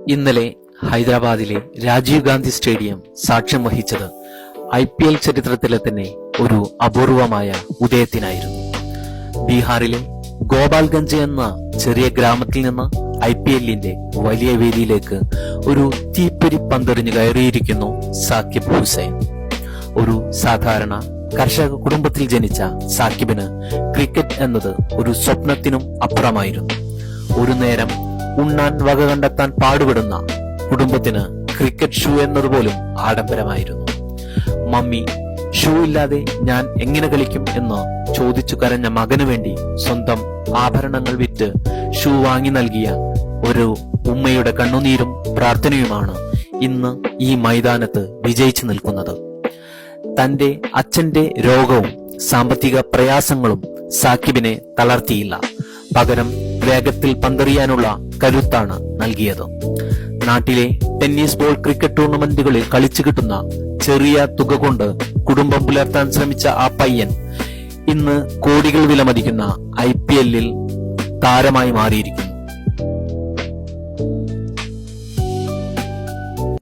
ഇന്നലെ ഹൈദരാബാദിലെ രാജീവ് ഗാന്ധി സ്റ്റേഡിയം സാക്ഷ്യം വഹിച്ചത് IPL ചരിത്രത്തിലെ തന്നെ ഒരു അപൂർവമായ ഉദയത്തിനായിരുന്നു. ബീഹാറിലെ ഗോപാൽഗഞ്ച് എന്ന ചെറിയ ഗ്രാമത്തിൽ നിന്ന് IPLന്റെ വലിയ വേദിയിലേക്ക് ഒരു തീപ്പൊരി പന്തെറിഞ്ഞു കയറിയിരിക്കുന്നു സാക്കിബ് ഹുസൈൻ. ഒരു സാധാരണ കർഷക കുടുംബത്തിൽ ജനിച്ച സാക്കിബിന് ക്രിക്കറ്റ് എന്നത് ഒരു സ്വപ്നത്തിനും അപ്പുറമായിരുന്നു. ഒരു നേരം ഉണ്ണാൻ വക കണ്ടെത്താൻ പാടുപെടുന്ന കുടുംബത്തിന് ക്രിക്കറ്റ് ഷൂ എന്നതുപോലും ആഡംബരമായിരുന്നു. മമ്മി, ഷൂ ഇല്ലാതെ ഞാൻ എങ്ങനെ കളിക്കും എന്ന് ചോദിച്ചു കരഞ്ഞ മകനു വേണ്ടി സ്വന്തം ആഭരണങ്ങൾ വിറ്റ് ഷൂ വാങ്ങി നൽകിയ ഒരു ഉമ്മയുടെ കണ്ണുനീരും പ്രാർത്ഥനയുമാണ് ഇന്ന് ഈ മൈതാനത്ത് വിജയിച്ചു നിൽക്കുന്നത്. തന്റെ അച്ഛന്റെ രോഗവും സാമ്പത്തിക പ്രയാസങ്ങളും സാക്കിബിനെ തളർത്തിയില്ല. പകരം വേഗത്തിൽ പന്തെറിയാനുള്ള കരുത്താണ് നൽകിയത്. നാട്ടിലെ ടെന്നീസ് ബോൾ ക്രിക്കറ്റ് ടൂർണമെന്റുകളിൽ കളിച്ചു കിട്ടുന്ന ചെറിയ തുക കൊണ്ട് കുടുംബം പുലർത്താൻ ശ്രമിച്ച ആ പയ്യൻ ഇന്ന് കോടികൾ വിലമതിക്കുന്ന IPLൽ താരമായി മാറിയിരിക്കുന്നു.